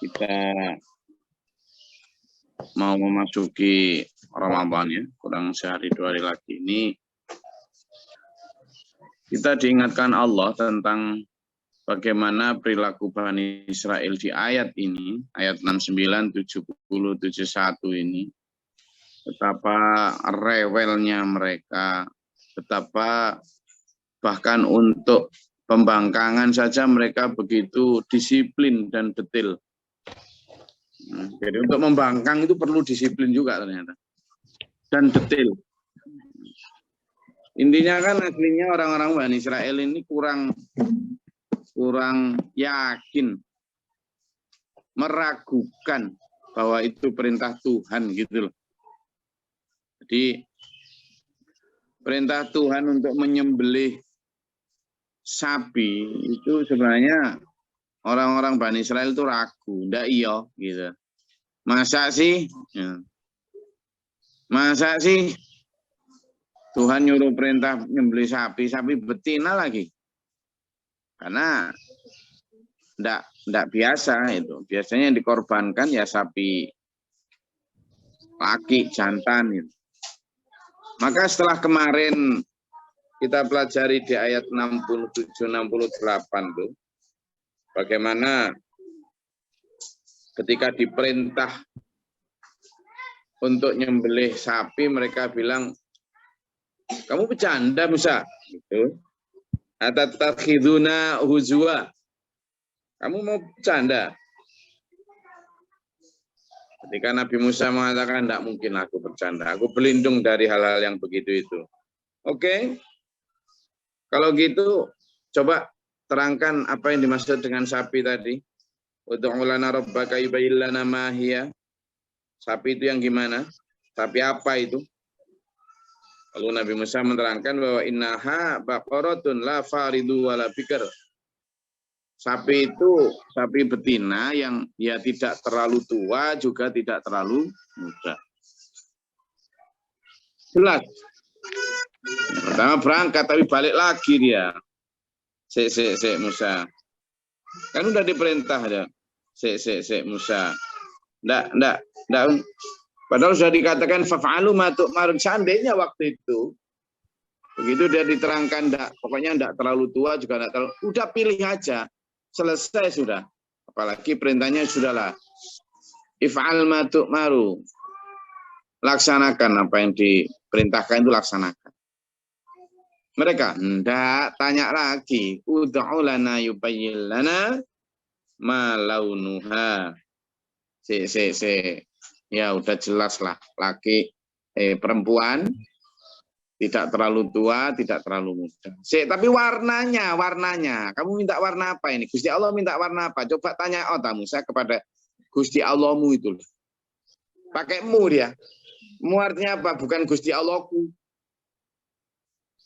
Kita mau memasuki Ramadan ya, kurang sehari 2 hari lagi ini. Kita diingatkan Allah tentang bagaimana perilaku Bani Israel di ayat ini, ayat 69, 70, 71 ini. Betapa rewelnya mereka, betapa bahkan untuk pembangkangan saja mereka begitu disiplin dan detail. Jadi untuk membangkang itu perlu disiplin juga ternyata. Dan detail. Intinya kan aslinya orang-orang Bani Israel ini kurang yakin, meragukan bahwa itu perintah Tuhan gitu loh. Jadi perintah Tuhan untuk menyembelih sapi itu sebenarnya orang-orang Bani Israel itu ragu, ndak iya gitu. Masa sih? Ya. Masa sih Tuhan nyuruh perintah menyembelih sapi betina lagi? Karena ndak biasa itu. Biasanya yang dikorbankan ya sapi laki, jantan gitu. Maka setelah kemarin kita pelajari di ayat 67-68 tuh, bagaimana ketika diperintah untuk nyembelih sapi, mereka bilang, kamu bercanda Musa, gitu. Atatakhiduna huzwa, kamu mau bercanda? Ketika Nabi Musa mengatakan, tidak mungkin aku bercanda, aku berlindung dari hal-hal yang begitu itu. Oke, kalau gitu coba terangkan apa yang dimaksud dengan sapi tadi. Ud'u lana rabbaka yubayyin lana ma hiya. Sapi itu yang gimana? Sapi apa itu? Lalu Nabi Musa menerangkan bahwa innaha baqaratun la faridu wala bikr. Sapi itu sapi betina yang ya tidak terlalu tua juga tidak terlalu muda. Jelas. Pertama berangkat tapi balik lagi dia. Sek Musa. Kan udah diperintah ya. Sek Musa. Ndak. Padahal sudah dikatakan faf'alu ma tu'marun. Seandainya waktu itu begitu dia diterangkan pokoknya ndak terlalu tua juga ndak terlalu, udah pilih aja. Selesai sudah. Apalagi perintahnya sudahlah. If'al ma tu'maru. Laksanakan apa yang diperintahkan itu laksanakan. Mereka hendak tanya lagi. Ud'u lana yubayyin lana ma launuha. Ya udah jelas lah. Laki perempuan tidak terlalu tua, tidak terlalu muda. Tapi warnanya. Kamu minta warna apa ini? Gusti Allah minta warna apa? Coba tanya Musa kepada Gusti Allahmu itu. Pakai mu dia. Mu artinya apa? Bukan Gusti Allahku.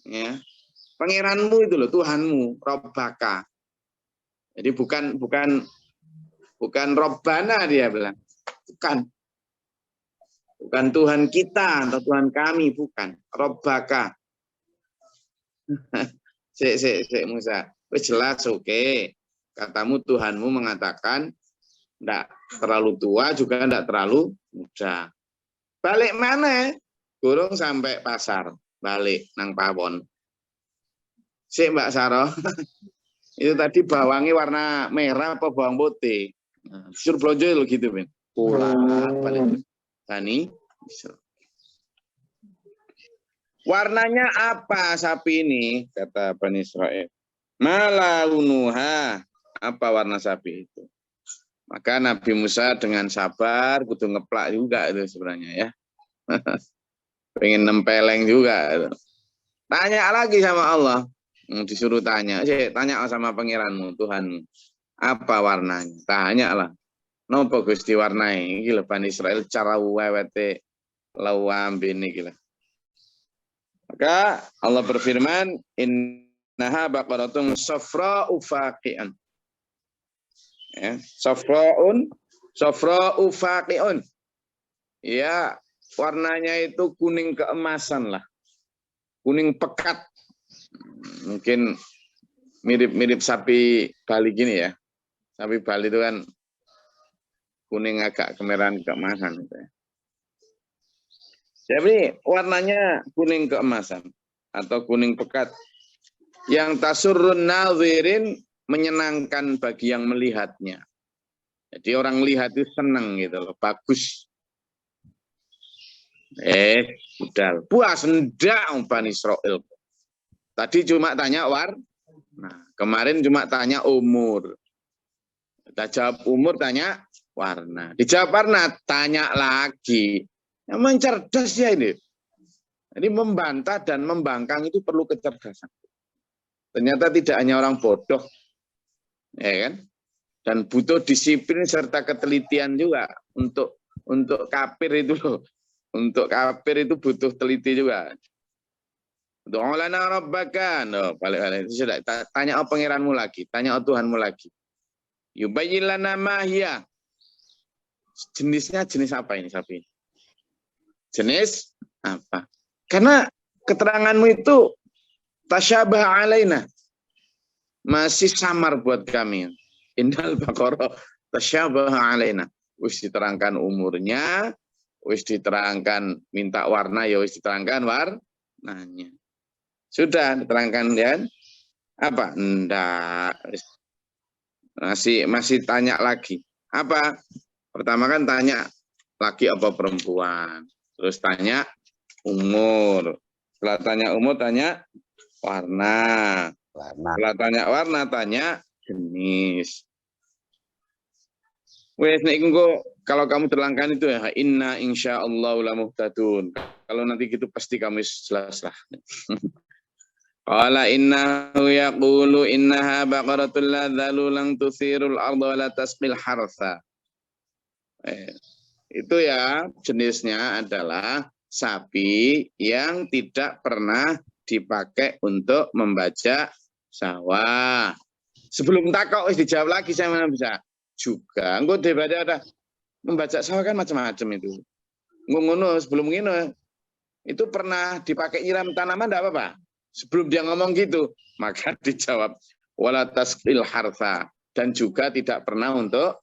Ya. Pangeranmu itu loh, Tuhanmu, Rabbaka. Jadi bukan Robbana dia bilang. Bukan Tuhan kita atau Tuhan kami, bukan. Rabbaka. Musa. Jelas, oke. Katamu Tuhanmu mengatakan enggak terlalu tua juga enggak terlalu muda. Balik mana? Gurung sampai pasar. Balik nang pawon. Mbak Saro. Itu tadi bawangnya warna merah apa bawang putih? Suruh blonjo gitu, Ben. Balik. Tani. Warnanya apa sapi ini? Kata Bani Israel. Malaunuha. Apa warna sapi itu? Maka Nabi Musa dengan sabar, kudu ngeplak juga itu sebenarnya ya. Pengen nempeleng juga. Tanya lagi sama Allah. Disuruh tanya. Tanya sama pangeranmu, Tuhanmu. Apa warnanya? Tanyalah. Nopo Gusti warnai? Gila Bani Israel cara wewete lawambene gila. Maka Allah berfirman, innaha baqaratun safra'u faqi'an. Ya, safra'u faqi'un. Ya, warnanya itu kuning keemasan lah. Kuning pekat. Mungkin mirip-mirip sapi Bali gini ya. Sapi Bali itu kan kuning agak kemerahan keemasan. Jadi warnanya kuning keemasan atau kuning pekat. Yang tasurrun nadhirin, menyenangkan bagi yang melihatnya. Jadi orang lihat itu senang gitu loh, bagus. Udah puas enggak Bani Israil. Tadi cuma tanya nah, kemarin cuma tanya umur. Kita jawab umur, tanya warna. Dijawab warna, tanya lagi. Yang cerdas ya ini. Jadi membantah dan membangkang itu perlu kecerdasan. Ternyata tidak hanya orang bodoh, ya kan? Dan butuh disiplin serta ketelitian juga untuk kafir itu loh. Untuk kafir itu butuh teliti juga. Do'olana rabbaka. No, balik sudah. Tanya apa pangeranmu lagi. Tanya apa Tuhanmu lagi. Yubayyin lana ma hiya. Jenisnya jenis apa ini sapi? Jenis apa? Karena keteranganmu itu tasyabah alaina. Masih samar buat kami. Innal baqarah tasyabah alaina. Wis diterangkan umurnya, wis diterangkan minta warna, ya wis diterangkan warnanya. Sudah diterangkan ya? Apa? Enggak. Masih tanya lagi. Apa? Pertama kan tanya laki apa perempuan. Terus tanya umur. Setelah tanya umur, tanya warna. Setelah tanya warna, tanya jenis. Wes nek engko kalau kamu terangkan itu ya inna insyaallah la muhtadun. Kalau nanti gitu pasti kamu jelas lah. Qala innahu yaqulu innaha baqaratul la dhalulan tuthirul arda wa la tasqil harsa. Itu ya jenisnya adalah sapi yang tidak pernah dipakai untuk membaca sawah. Sebelum takok wis dijawab lagi, saya mana bisa juga. Engko daripada ada membaca sawah kan macam-macam itu. Ngono sebelum ngene itu pernah dipakai nyiram tanaman enggak apa-apa. Sebelum dia ngomong gitu, maka dijawab wala tasqil harsa, dan juga tidak pernah untuk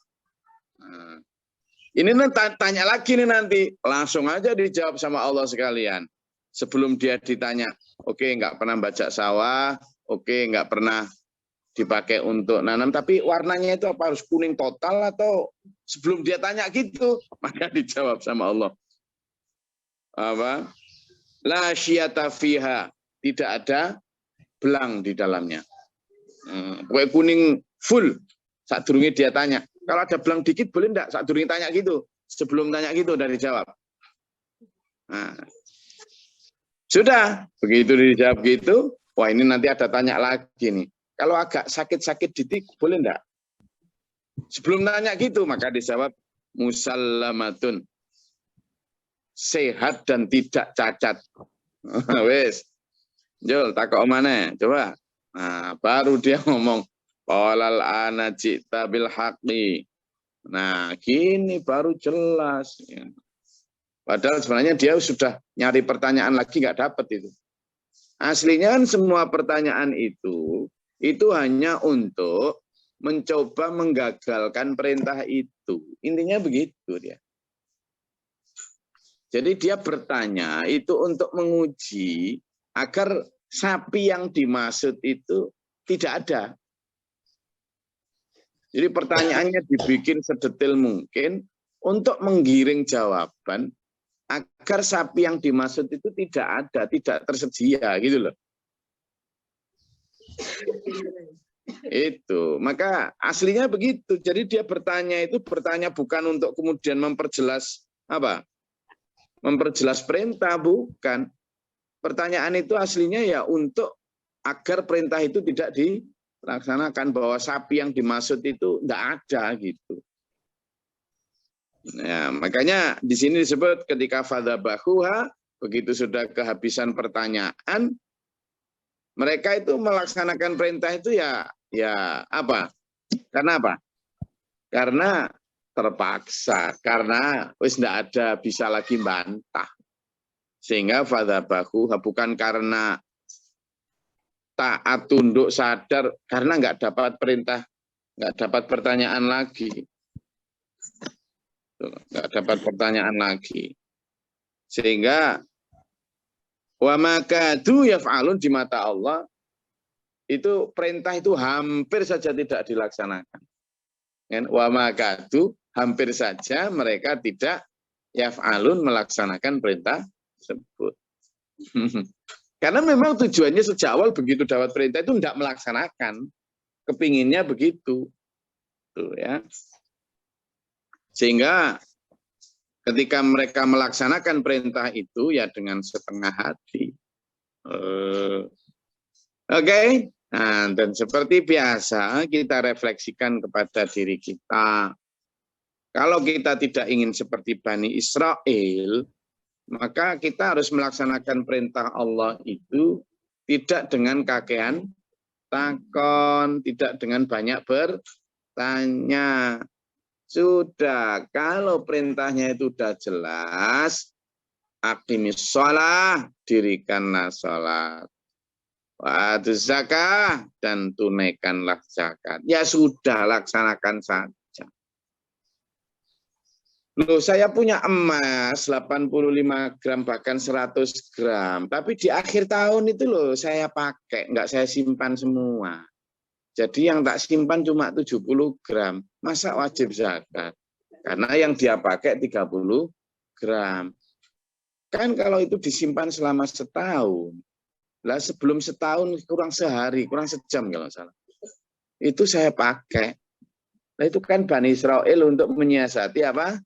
ini tanya lagi nih nanti, langsung aja dijawab sama Allah sekalian. Sebelum dia ditanya, oke, nggak pernah baca sawah, oke, nggak pernah dipakai untuk nanam, tapi warnanya itu apa, harus kuning total atau sebelum dia tanya gitu, maka dijawab sama Allah. Apa? La syiyata fiha, tidak ada belang di dalamnya. Pokoknya kuning full, saat durungnya dia tanya. Kalau ada belang dikit boleh enggak? Saat durungnya tanya gitu, sebelum tanya gitu udah dijawab. Nah, sudah, begitu dijawab gitu, wah ini nanti ada tanya lagi nih. Kalau agak sakit-sakit didik, boleh enggak? Sebelum tanya gitu, maka dijawab musallamatun. Sehat dan tidak cacat. Wes, Jul, takok mana? Coba. Nah, baru dia ngomong, qalal ana ji'ta bil haqqi. Nah, gini baru jelas. Padahal sebenarnya dia sudah nyari pertanyaan lagi, nggak dapat itu. Aslinya kan semua pertanyaan itu hanya untuk mencoba menggagalkan perintah itu. Intinya begitu dia. Jadi dia bertanya itu untuk menguji agar sapi yang dimaksud itu tidak ada. Jadi pertanyaannya dibikin sedetail mungkin untuk menggiring jawaban agar sapi yang dimaksud itu tidak ada, tidak tersedia gitu loh. Itu, maka aslinya begitu. Jadi dia bertanya bukan untuk kemudian memperjelas apa? Memperjelas perintah, bukan. Pertanyaan itu aslinya ya untuk agar perintah itu tidak dilaksanakan, bahwa sapi yang dimaksud itu tidak ada gitu. Nah, makanya di sini disebut ketika fadzabahuha, begitu sudah kehabisan pertanyaan, mereka itu melaksanakan perintah itu ya apa? Karena apa? Karena terpaksa, karena wis tidak ada bisa lagi bantah. Sehingga fadzabahuha, bukan karena taat tunduk sadar, karena nggak dapat perintah, nggak dapat pertanyaan lagi. Nggak dapat pertanyaan lagi. Sehingga wa makadu yaf'alun di mata Allah itu perintah itu hampir saja tidak dilaksanakan. Wa makadu hampir saja mereka tidak yaf'alun melaksanakan perintah tersebut. Karena memang tujuannya sejak awal begitu dapat perintah itu tidak melaksanakan. Kepinginnya begitu. Tuh, ya. Sehingga ketika mereka melaksanakan perintah itu ya dengan setengah hati. Oke. Nah, dan seperti biasa kita refleksikan kepada diri kita. Kalau kita tidak ingin seperti Bani Israel, maka kita harus melaksanakan perintah Allah itu tidak dengan kakean takon, tidak dengan banyak bertanya. Sudah, kalau perintahnya itu sudah jelas, aqimis shalah, dirikanlah sholat. Wa'atuz zakah, dan tunaikanlah zakat. Ya sudah, laksanakan saja. Loh, saya punya emas 85 gram, bahkan 100 gram. Tapi di akhir tahun itu loh saya pakai, enggak saya simpan semua. Jadi yang tak simpan cuma 70 gram. Masa wajib zakat? Karena yang dia pakai 30 gram. Kan kalau itu disimpan selama setahun. Lah sebelum setahun kurang sehari, kurang sejam kalau salah. Itu saya pakai. Nah itu kan Bani Israel untuk menyiasati apa?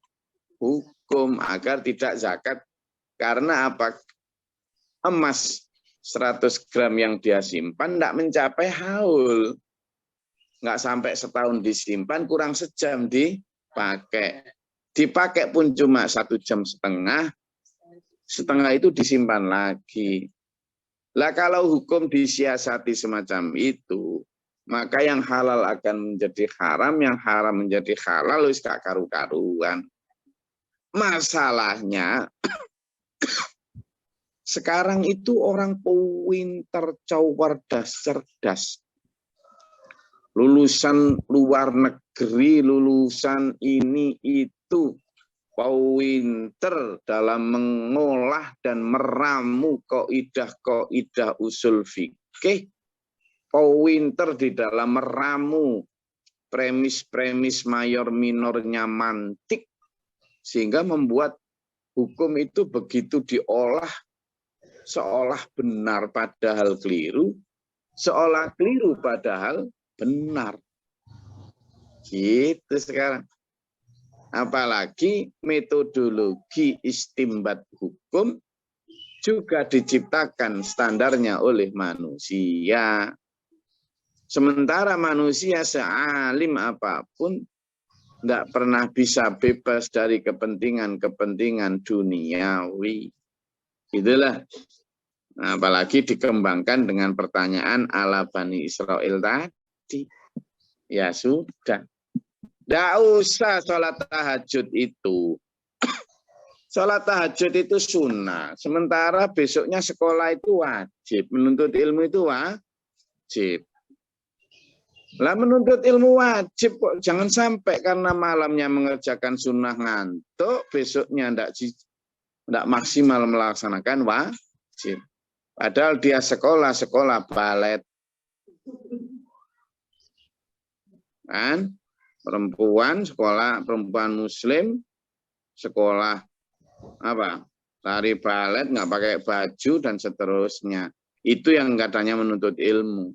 Hukum agar tidak zakat. Karena apa? Emas 100 gram yang dia simpan tidak mencapai haul. Nggak sampai setahun disimpan, kurang sejam dipakai. Dipakai pun cuma 1 jam setengah. Setengah itu disimpan lagi. Lah kalau hukum disiasati semacam itu, maka yang halal akan menjadi haram, yang haram menjadi halal, wis gak karu-karuan. Masalahnya sekarang itu orang pintar, cerdas, cerdas. Lulusan luar negeri, lulusan ini itu, pinter dalam mengolah dan meramu kaidah usul fikih, pinter di dalam meramu premis-premis mayor minornya mantik, sehingga membuat hukum itu begitu diolah seolah benar padahal keliru, seolah keliru padahal benar. Gitu sekarang. Apalagi metodologi istimbat hukum juga diciptakan standarnya oleh manusia. Sementara manusia sealim apapun tidak pernah bisa bebas dari kepentingan-kepentingan duniawi. Itulah. Nah, apalagi dikembangkan dengan pertanyaan ala Bani Israel tadi. Ya sudah. Tidak usah sholat tahajud itu. Sholat tahajud itu sunnah. Sementara besoknya sekolah itu wajib. Menuntut ilmu itu wajib. Lah menuntut ilmu wajib kok. Jangan sampai karena malamnya mengerjakan sunnah ngantuk, besoknya tidak maksimal melaksanakan wajib. Padahal dia sekolah balet. Kan? Perempuan sekolah, perempuan muslim sekolah apa? Tari balet, nggak pakai baju dan seterusnya. Itu yang katanya menuntut ilmu.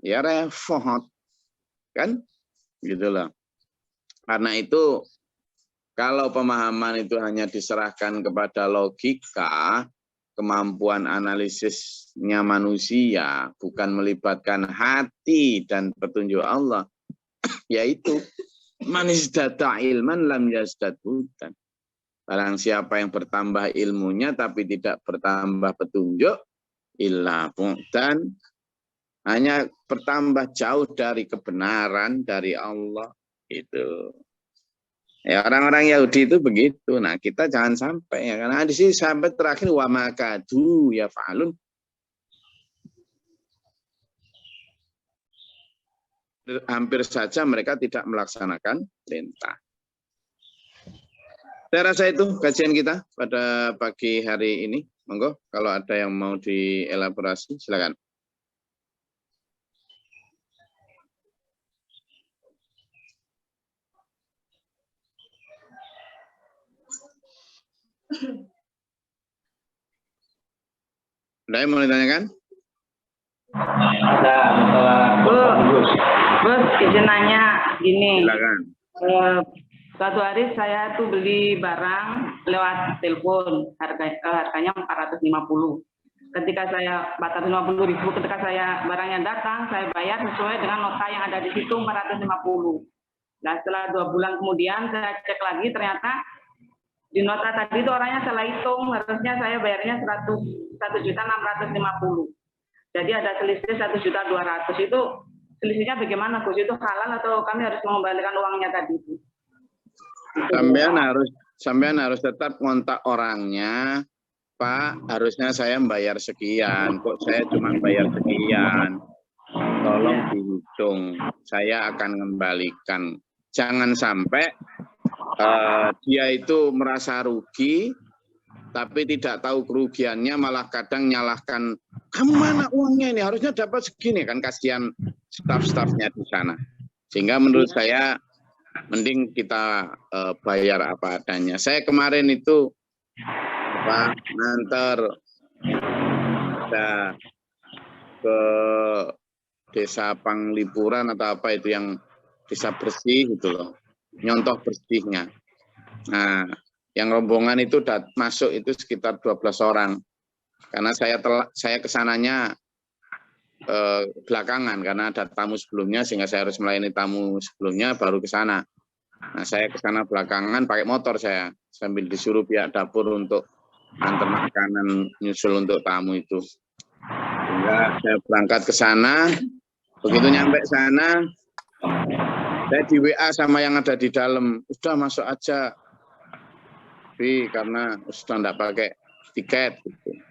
Ya repot. Kan? Gitulah. Karena itu kalau pemahaman itu hanya diserahkan kepada logika, kemampuan analisisnya manusia, bukan melibatkan hati dan petunjuk Allah, yaitu man izdada ilman lam yazdad hudan. Barang siapa yang bertambah ilmunya tapi tidak bertambah petunjuk, illa bu'dan, hanya bertambah jauh dari kebenaran dari Allah. Itu. Ya orang-orang Yahudi itu begitu. Nah kita jangan sampai ya, karena di sini sampai terakhir wa makadu ya fa'alun. Hampir saja mereka tidak melaksanakan perintah. Saya rasa itu kajian kita pada pagi hari ini. Monggo, kalau ada yang mau dielaborasi, silakan. Ada yang mau ditanyakan? Ada, Bos, izin nanya gini. Silakan. Suatu hari saya tuh beli barang lewat telepon, harganya 450. Ketika saya 450.000, ketika saya barangnya datang, saya bayar sesuai dengan nota yang ada di situ 450. Nah, setelah 2 bulan kemudian saya cek lagi, ternyata di nota tadi itu orangnya salah hitung, harusnya saya bayarnya 1.650.000. Jadi ada selisih 1.200.000. Itu selisihnya bagaimana, Gus? Itu halal atau kami harus mengembalikan uangnya tadi? Sampean harus tetap kontak orangnya, Pak. Harusnya saya membayar sekian, kok saya cuma bayar sekian. Tolong dihitung, saya akan mengembalikan. Jangan sampai dia itu merasa rugi, tapi tidak tahu kerugiannya, malah kadang nyalahkan, kamu mana uangnya ini, harusnya dapat segini, kan kasihan staf-stafnya di sana. Sehingga menurut saya mending kita bayar apa adanya. Saya kemarin itu nganter ke desa Panglipuran atau apa itu yang desa bersih gitu loh, nyontoh bersihnya. Nah, yang rombongan itu masuk itu sekitar 12 orang. Karena saya kesananya belakangan karena ada tamu sebelumnya, sehingga saya harus melayani tamu sebelumnya baru ke sana. Nah, saya ke sana belakangan pakai motor saya, sambil disuruh pihak dapur untuk antar makanan nyusul untuk tamu itu. Sehingga saya berangkat ke sana, begitu nyampe sana, saya di WA sama yang ada di dalam, udah masuk aja, karena sudah enggak pakai tiket, gitu.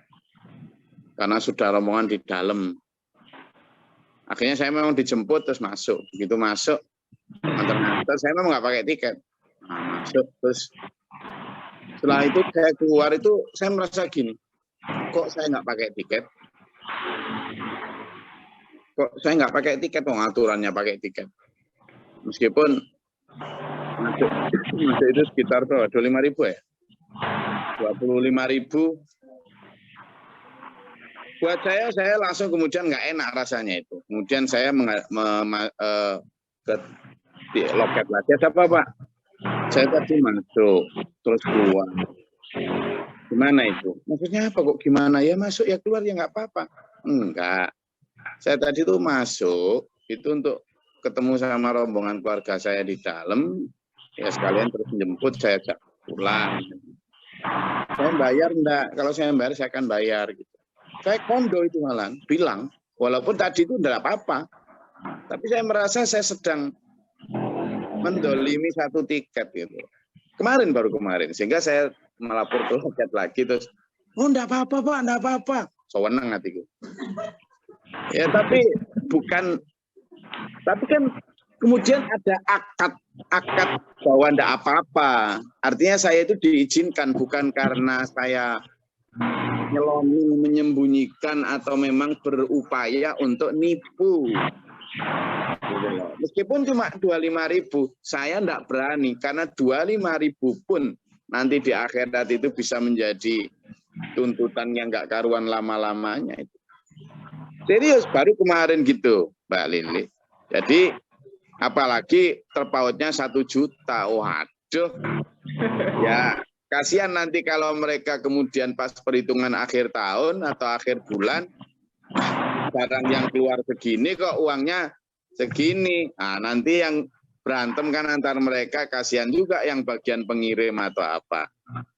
Karena sudah rombongan di dalam. Akhirnya saya memang dijemput terus masuk. Begitu masuk, antar-antar saya memang nggak pakai tiket. Nah, masuk terus. Setelah itu saya keluar itu saya merasa gini, kok saya nggak pakai tiket? Kok saya nggak pakai tiket? Aturannya pakai tiket. Meskipun masuk itu sekitar 25.000 ya, 25.000. Buat saya langsung kemudian nggak enak rasanya itu. Kemudian saya ke loket lagi. Ada apa, Pak? Saya tadi masuk, terus keluar. Gimana itu? Maksudnya apa kok gimana? Ya masuk ya keluar ya nggak apa-apa. Enggak. Saya tadi tuh masuk, itu untuk ketemu sama rombongan keluarga saya di dalam. Ya sekalian terus jemput, saya ajak pulang. Saya bayar enggak? Kalau saya bayar, saya akan bayar. Gitu. Saya kondo itu malah bilang, walaupun tadi itu enggak apa-apa, tapi saya merasa saya sedang mendolimi satu tiket gitu. Baru kemarin, sehingga saya melapor ke loket lagi terus, oh enggak apa-apa Pak, enggak apa-apa. Sewenang hatiku. Ya tapi kan kemudian ada akad bahwa enggak apa-apa. Artinya saya itu diizinkan bukan karena saya nyelonong, menyembunyikan atau memang berupaya untuk nipu. Meskipun cuma 25.000, saya enggak berani karena 25.000 pun nanti di akhirat itu bisa menjadi tuntutan yang enggak karuan lama-lamanya itu. Serius baru kemarin gitu, Mbak Lili. Jadi apalagi terpautnya 1 juta. Waduh. Ya, kasihan nanti kalau mereka kemudian pas perhitungan akhir tahun atau akhir bulan, barang yang keluar segini kok uangnya segini. Nah, nanti yang berantem kan antar mereka, kasihan juga yang bagian pengirim atau apa.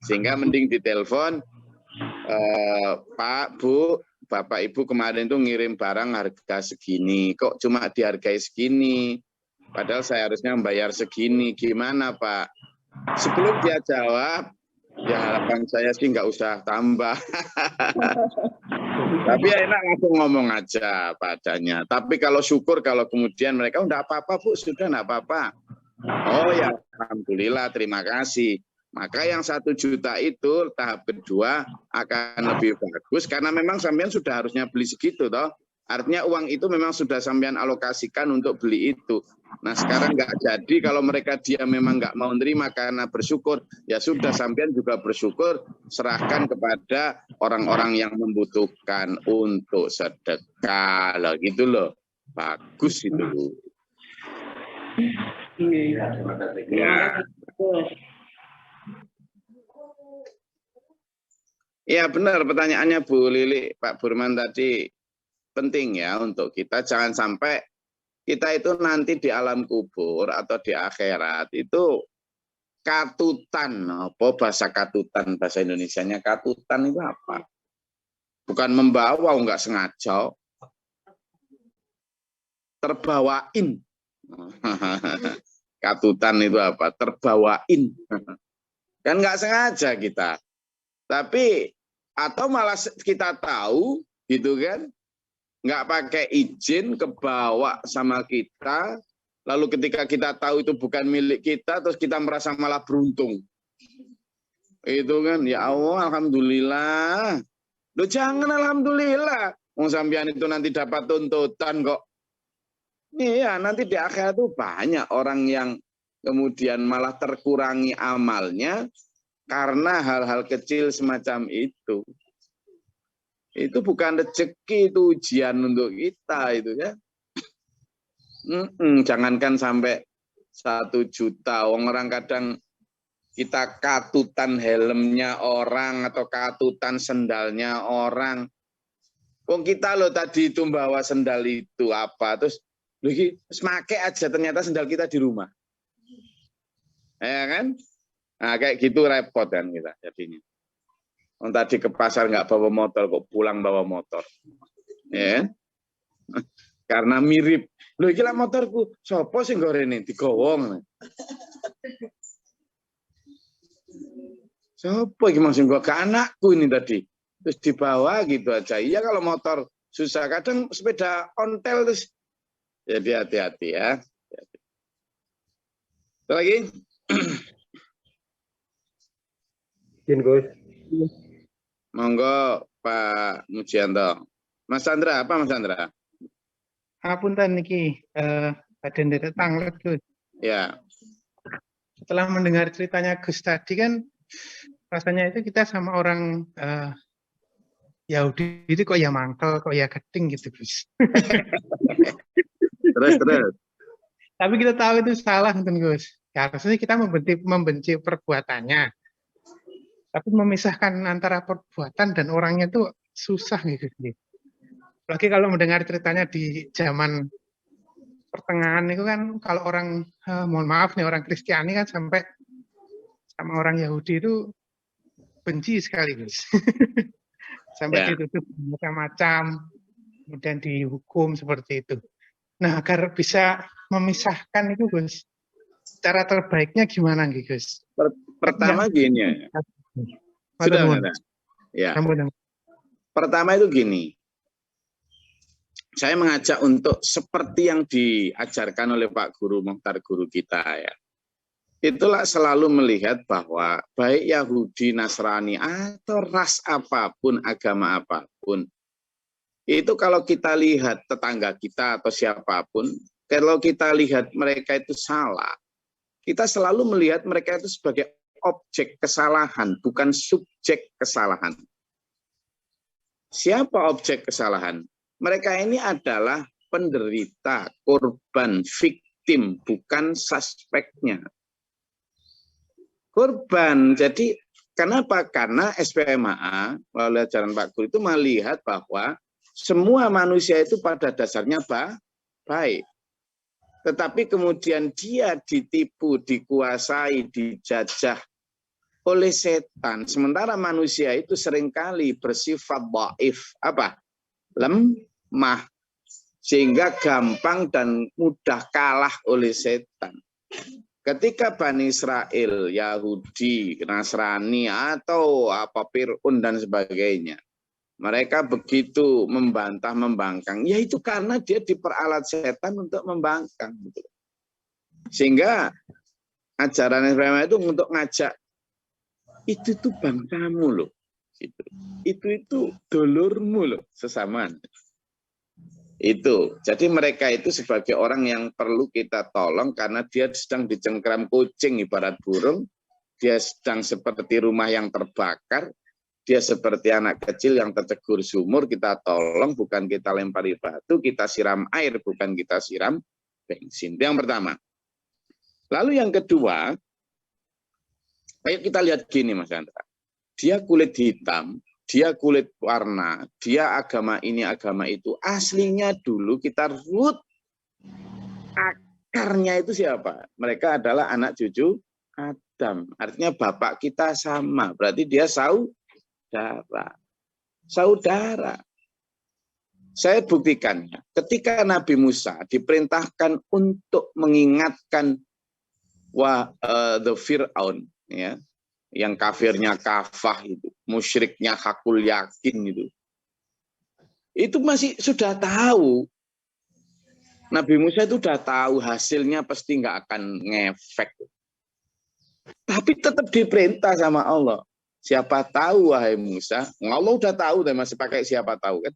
Sehingga mending ditelepon, Pak, Bu, Bapak Ibu kemarin tuh ngirim barang harga segini, kok cuma dihargai segini. Padahal saya harusnya membayar segini, gimana Pak? Sebelum dia jawab, ya harapan saya sih nggak usah tambah. Tapi ya enak langsung ngomong aja padanya. Tapi kalau syukur kalau kemudian mereka udah apa-apa Bu, sudah enggak apa-apa. Oh ya, alhamdulillah, terima kasih. Maka yang 1 juta itu tahap kedua akan lebih bagus karena memang sampean sudah harusnya beli segitu toh. Artinya uang itu memang sudah sampean alokasikan untuk beli itu. Nah sekarang nggak jadi kalau mereka dia memang nggak mau nerima karena bersyukur. Ya sudah sampean juga bersyukur, serahkan kepada orang-orang yang membutuhkan untuk sedekah. Loh gitu loh. Bagus itu. Ya. Ya benar pertanyaannya Bu Lili, Pak Burman tadi penting ya untuk kita jangan sampai kita itu nanti di alam kubur atau di akhirat itu katutan. Apa bahasa katutan, bahasa Indonesianya katutan itu apa? Bukan membawa, enggak sengaja. Terbawain. Katutan itu apa? Terbawain. Kan enggak sengaja kita. Tapi atau malah kita tahu gitu kan, nggak pakai izin kebawa sama kita, lalu ketika kita tahu itu bukan milik kita, terus kita merasa malah beruntung. Itu kan, ya Allah, alhamdulillah. Loh jangan alhamdulillah, mau sampean itu nanti dapat tuntutan kok. Iya, nanti di akhirat itu banyak orang yang kemudian malah terkurangi amalnya, karena hal-hal kecil semacam itu. Itu bukan rezeki, itu ujian untuk kita itu ya. Jangankan sampai 1 juta. Orang kadang kita katutan helmnya orang atau katutan sendalnya orang. Wong kita loh tadi itu bawa sendal itu apa terus pakai aja ternyata sendal kita di rumah. Ya kan? Nah, kayak gitu repot kan kita jadinya. Tadi ke pasar nggak bawa motor, kok pulang bawa motor. Ya. Karena mirip. Loh, gila motorku. Sopo sing gorene digowong. Sopo iki maksud gua ke anakku ini tadi. Terus dibawa gitu aja. Iya kalau motor susah. Kadang sepeda ontel terus. Jadi hati-hati ya. Satu lagi. Izin Gus. Monggo Pak Mujianto. Mas Chandra, apa Mas Chandra? Apunten niki badan dari tanglet Gus. Ya. Setelah mendengar ceritanya Gus tadi kan rasanya itu kita sama orang Yahudi itu kok ya mangkel, kok ya geding gitu Gus. Terus. Tapi kita tahu itu salah Gus. Ya, harusnya kita membenci perbuatannya. Tapi memisahkan antara perbuatan dan orangnya itu susah gitu. Apalagi kalau mendengar ceritanya di zaman pertengahan itu kan kalau orang, mohon maaf nih orang Kristiani kan sampai sama orang Yahudi itu benci sekali Gus. Sampai ditutup macam-macam, kemudian dihukum seperti itu. Nah agar bisa memisahkan itu Gus, cara terbaiknya gimana Gus? Pertama gini ya. Sudah enggak? Ya. Pertama itu gini. Saya mengajak untuk seperti yang diajarkan oleh Pak Guru Mukhtar guru kita ya. Itulah selalu melihat bahwa baik Yahudi, Nasrani atau ras apapun, agama apapun, itu kalau kita lihat tetangga kita atau siapapun, kalau kita lihat mereka itu salah, kita selalu melihat mereka itu sebagai objek kesalahan, bukan subjek kesalahan. Siapa objek kesalahan? Mereka ini adalah penderita, korban, victim, bukan suspeknya. Korban. Jadi kenapa? Karena SPMA melalui ajaran Pak Guru itu melihat bahwa semua manusia itu pada dasarnya baik. Tetapi kemudian dia ditipu, dikuasai, dijajah oleh setan. Sementara manusia itu seringkali bersifat dhaif, apa? Lemah. Sehingga gampang dan mudah kalah oleh setan. Ketika Bani Israel, Yahudi, Nasrani, atau apa Fir'aun dan sebagainya, mereka begitu membantah, membangkang, ya itu karena dia diperalat setan untuk membangkang. Sehingga ajaran SPMA itu untuk ngajak itu tuh bangsamu loh. Itu dulurmu loh, sesama. Itu. Jadi mereka itu sebagai orang yang perlu kita tolong karena dia sedang dicengkram kucing ibarat burung, dia sedang seperti rumah yang terbakar, dia seperti anak kecil yang tercegur sumur, kita tolong, bukan kita lempari batu, kita siram air, bukan kita siram bensin. Itu yang pertama. Lalu yang kedua, ayo kita lihat gini Mas Andra. Dia kulit hitam, dia kulit warna, dia agama ini, agama itu. Aslinya dulu kita root, akarnya itu siapa? Mereka adalah anak cucu Adam. Artinya bapak kita sama. Berarti dia saudara. Saudara. Saya buktikan. Ketika Nabi Musa diperintahkan untuk mengingatkan the Fir'aun, ya, yang kafirnya kafah itu, musyriknya hakul yakin itu masih sudah tahu. Nabi Musa itu sudah tahu hasilnya pasti nggak akan ngefek. Tapi tetap diperintah sama Allah. Siapa tahu wahai Musa, Allah udah tahu dan masih pakai siapa tahu kan?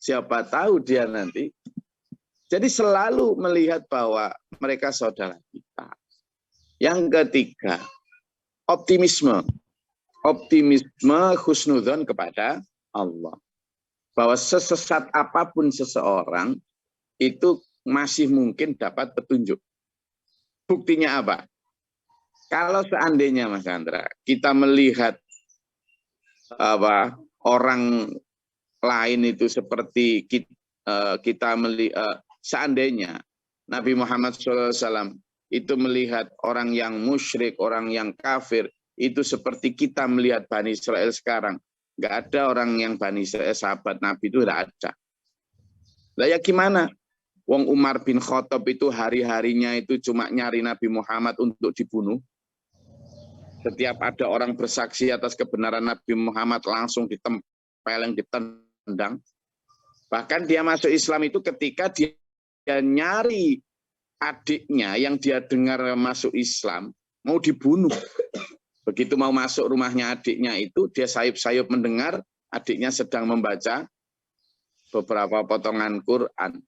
Siapa tahu dia nanti. Jadi selalu melihat bahwa mereka saudara kita. Yang ketiga, optimisme husnudzon kepada Allah. Bahwa sesesat apapun seseorang itu masih mungkin dapat petunjuk. Buktinya apa? Kalau seandainya Mas Andra, kita melihat orang lain itu seperti kita melihat, seandainya Nabi Muhammad SAW itu melihat orang yang musyrik, orang yang kafir, itu seperti kita melihat Bani Israel sekarang. Nggak ada orang yang Bani Israel sahabat Nabi itu, nggak ada. Lah ya gimana? Wong Umar bin Khattab itu hari-harinya itu cuma nyari Nabi Muhammad untuk dibunuh. Setiap ada orang bersaksi atas kebenaran Nabi Muhammad langsung ditempeleng, ditendang. Bahkan dia masuk Islam itu ketika dia nyari adiknya yang dia dengar masuk Islam, mau dibunuh. Begitu mau masuk rumahnya adiknya itu, dia sayup-sayup mendengar adiknya sedang membaca beberapa potongan Quran.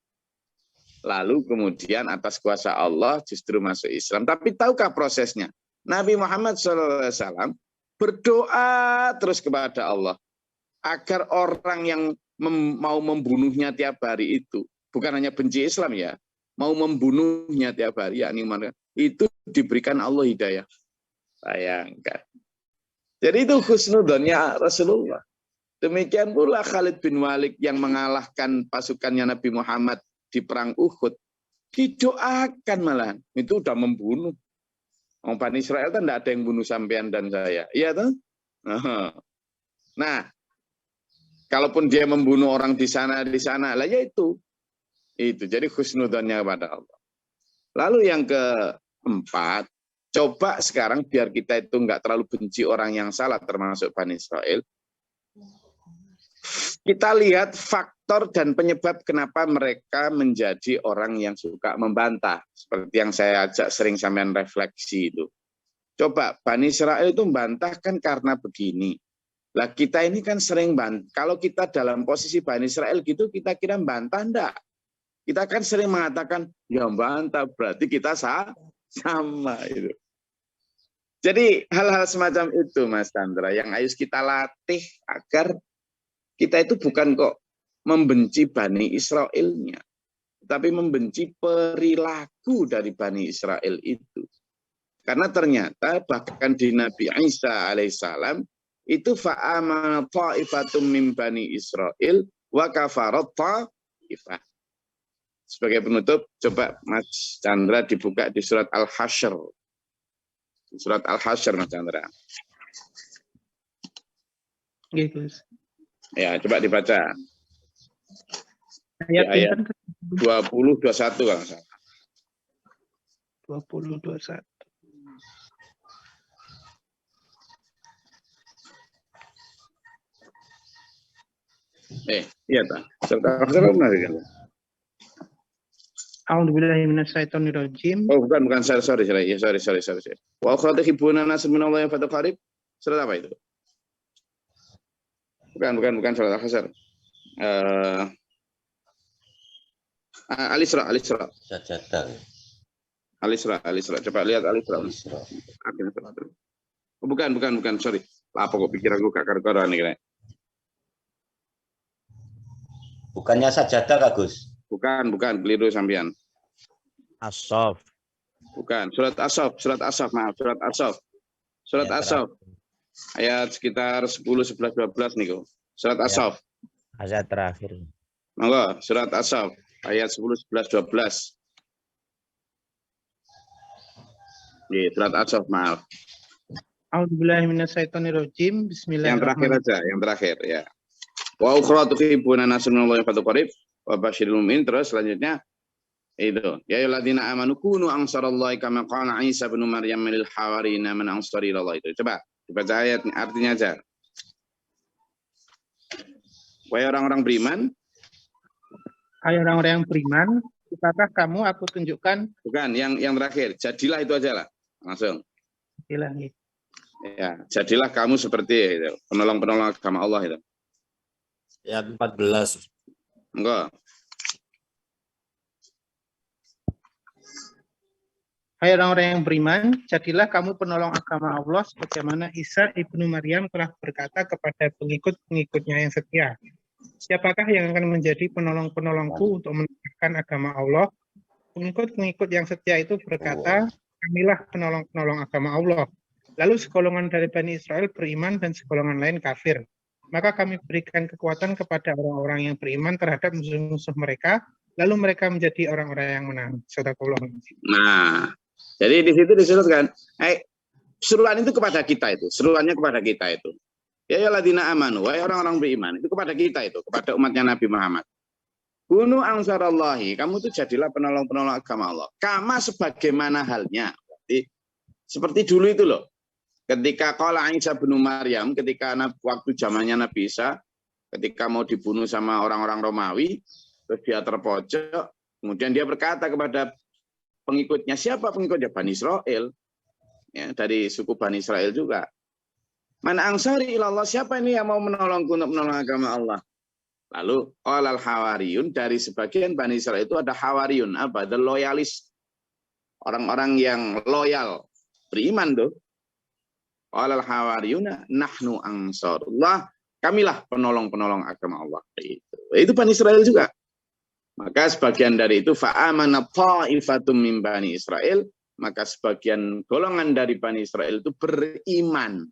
Lalu kemudian atas kuasa Allah justru masuk Islam. Tapi tahukah prosesnya? Nabi Muhammad SAW berdoa terus kepada Allah agar orang yang mau membunuhnya tiap hari itu, bukan hanya benci Islam ya, mau membunuhnya tiap hari, yakni itu diberikan Allah hidayah. Bayangkan. Jadi itu husnudzonnya Rasulullah. Demikian pula Khalid bin Walid yang mengalahkan pasukannya Nabi Muhammad di perang Uhud, didoakan malahan. Itu udah membunuh. Orang Bani Israel kan tidak ada yang bunuh sampean dan saya. Iya toh? Nah, kalaupun dia membunuh orang di sana, lah ya itu. Jadi husnudzonnya kepada Allah. Lalu yang keempat, coba sekarang biar kita itu nggak terlalu benci orang yang salah, termasuk Bani Israel. Kita lihat faktor dan penyebab kenapa mereka menjadi orang yang suka membantah. Seperti yang saya ajak sering sampean refleksi itu. Coba, Bani Israel itu membantah kan karena begini. Lah kita ini kan sering bantah. Kalau kita dalam posisi Bani Israel gitu, kita kira membantah enggak? Kita kan sering mengatakan, ya membantah, berarti kita sama. Itu. Jadi hal-hal semacam itu Mas Chandra, yang harus kita latih agar kita itu bukan kok membenci Bani Israelnya, tapi membenci perilaku dari Bani Israel itu. Karena ternyata bahkan di Nabi Isa alaihissalam itu fa'amana ta'ifatum min Bani Israel wa kafarat ta'ifah. Sebagai penutup, coba Mas Chandra dibuka di surat Al-Hasyr. Surat Al-Hasyr Mas Chandra. Gitu. Ya, coba dibaca. Ayat 20, 21 kalau salah. 20, 21. Iya tak. Serta benar. A'udzubillahi minasyaitonirrajim. Oh, bukan sorry. Wa akhra tuhibbuna nas min Allah fataqarib. Surat apa itu? Bukan surat Al-Hasyr. Al-Isra. Sajadah. Al-Isra. Coba lihat Al-Isra. Al-Isra. Oh, bukan, sorry. Apa kok pikir aku gak karu-karuan nih kayaknya. Bukannya sajadah, Kak Gus? Bukan, keliru sampean. As-Saff. Bukan, surat As-Saff, maaf, surat As-Saff. Surat Ya, As-Saff. Ayat sekitar 10, 11, 12 nih kok. Surat As-Saff. Ayat terakhir. Monggo, surat As-Saff ayat 10, 11, 12. Iya, surat As-Saff, maaf. A'udzubillahi minasyaitonirrajim. Yang terakhir Bismillahirrahmanirrahim. aja, yang terakhir ya. Wa ukhra tuhibbuna nasrullahi fatu qarib wa basyiril mu'min. Terus selanjutnya itu, ya ayyuhalladzina amanu kunu ansarallahi kama qala Isa bin Maryam lil hawariyina man ansari ilallah. Itu coba dibaca ayat artinya aja. Wahai orang-orang beriman, Hai orang-orang yang beriman, apakah kamu aku tunjukkan bukan yang terakhir, jadilah itu aja lah. Langsung. hilang Ya, jadilah kamu seperti itu, penolong-penolong agama Allah itu. Ayat 14. Enggak. Hai orang-orang yang beriman, jadilah kamu penolong agama Allah sebagaimana Isa ibnu Maryam telah berkata kepada pengikut-pengikutnya yang setia. Siapakah yang akan menjadi penolong-penolongku untuk menegakkan agama Allah? Pengikut-pengikut yang setia itu berkata, kamilah penolong-penolong agama Allah. Lalu segolongan dari Bani Israel beriman dan segolongan lain kafir. Maka kami berikan kekuatan kepada orang-orang yang beriman terhadap musuh-musuh mereka, lalu mereka menjadi orang-orang yang menang. Sadaqallahu. Nah, jadi di situ disebutkan, seruan itu kepada kita itu, seruannya kepada kita itu. Ya ayyuhalladzina amanu, wahai orang-orang beriman, itu kepada kita itu, kepada umatnya Nabi Muhammad. Kunu ansarallahi, kamu itu jadilah penolong-penolong agama Allah. Kama sebagaimana halnya. Berarti, seperti dulu itu loh. Ketika qala Isa bin Maryam, ketika waktu zamannya Nabi Isa, ketika mau dibunuh sama orang-orang Romawi, terus dia terpojok, kemudian dia berkata kepada pengikutnya, siapa pengikutnya? Bani Israel, ya, dari suku Bani Israel juga. Mana ansari ilallah, siapa ini yang mau menolongku untuk menolong agama Allah? Lalu qalal hawariyun, dari sebagian Bani Israel itu ada hawariyun, apa? The loyalis, orang-orang yang loyal, beriman tuh. Qalal hawariyuna nahnu ansarullah, kamilah penolong-penolong agama Allah. Itu Bani Israel juga. Maka sebagian dari itu fa'amana ta'ifatum min Bani Israel, maka sebagian golongan dari Bani Israel itu beriman.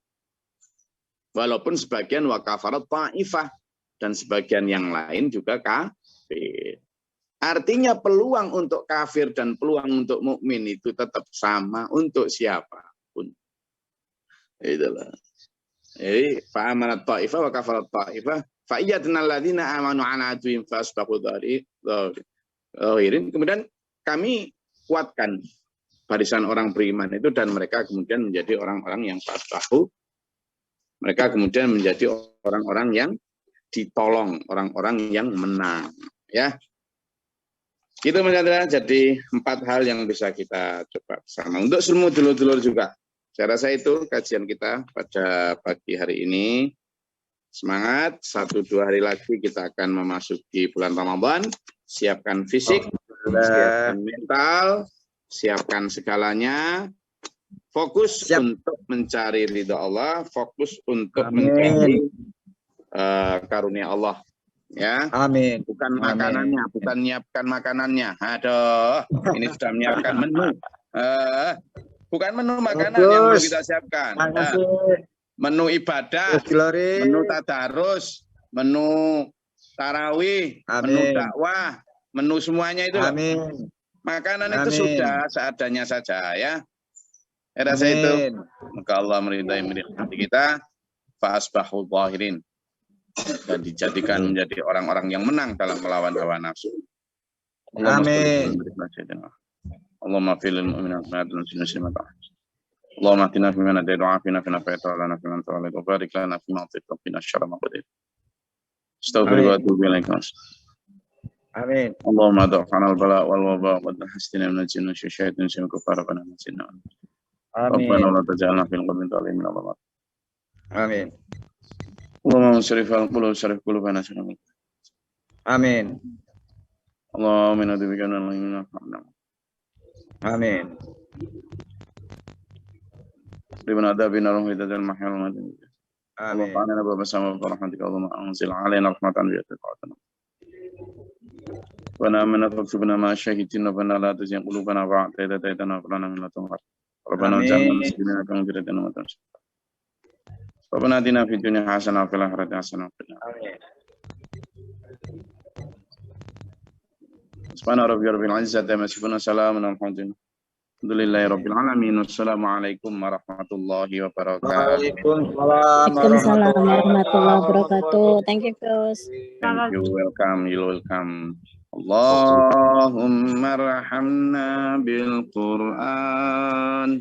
Walaupun sebagian wa kafarat ta'ifah, dan sebagian yang lain juga kafir. Artinya peluang untuk kafir dan peluang untuk mukmin itu tetap sama untuk siapapun. Itulah. Jadi fa'amanat ta'ifah wa kafarat ta'ifah fa'iyadna alladhina amanu ala aduwwihim fasbaqu dhahirin. Kemudian kami kuatkan barisan orang beriman itu, dan mereka kemudian menjadi orang-orang yang fasbaqu. Mereka kemudian menjadi orang-orang yang ditolong, orang-orang yang menang, ya. Itu menjadi 4 hal yang bisa kita coba bersama. Untuk semua dulur-dulur juga. Saya rasa itu kajian kita pada pagi hari ini. Semangat, 1-2 hari lagi kita akan memasuki bulan Ramadan. Siapkan fisik, siapkan mental, siapkan segalanya. Fokus untuk mencari ridha Allah, fokus untuk mencari karunia Allah. Ya, Amin. bukan makanannya, bukan menyiapkan makanannya. Aduh, ini sudah menyiapkan menu. Bukan menu makanan yang perlu kita siapkan. Menu ibadah, menu tadarus, menu tarawih, menu dakwah, menu semuanya itu. Amin. Makanan itu sudah seadanya saja, ya. Rasa itu. Maka Allah meridai hati kita. Fa'asbahul zahirin. Dan dijadikan menjadi orang-orang yang menang dalam melawan hawa nafsu. Amin. Allahumma filil mu'minat dan muslimat. Allahumma atina fi man hadayta wa afina fi man afayta wa lana fi man tawallayta wa barik lana fi ma atayta wa qina syarra ma qadayta. Astaghfiruka wa atubu ilaik. Amin. Allahumma da'fana al-bala wal waba wa hastina min al-jinni wa syaitan wa kufara wa nasina. Amin. Rabbana la taj'alna fil qawmi dhalimin. Amin. Allahumma syrif al-qulub syarif qulubana syarif. Amin. Allahumma inna na'udzubika min al-ilmi Amin. Ribana adabina ruhidatal mahya wal mamat. Amin. Allahumma inna babasama wa rahmatika Allahumma anzil alaina rahmatan bi yataqatana. Wa namana faksubna ma syahidina wa la tuzigh qulubana ba'da idh hadaytana wa hab lana min ladunka Rabbana Amin. ja'alna muslimina kama firatana wa tansa. Rabbana atina fid dunya hasanah wa fil akhirati hasanah wa qina Amin. Subhana rabbika rabbil izzati amma yasifun salamun alhamdulillahi rabbil alamin. Wassalamualaikum warahmatullahi wabarakatuh. Waalaikumsalam Waalaikumsalam warahmatullahi wabarakatuh. Thank you, Gus. Thank you, welcome, you're welcome. Allahumma rahamna bil Qur'an.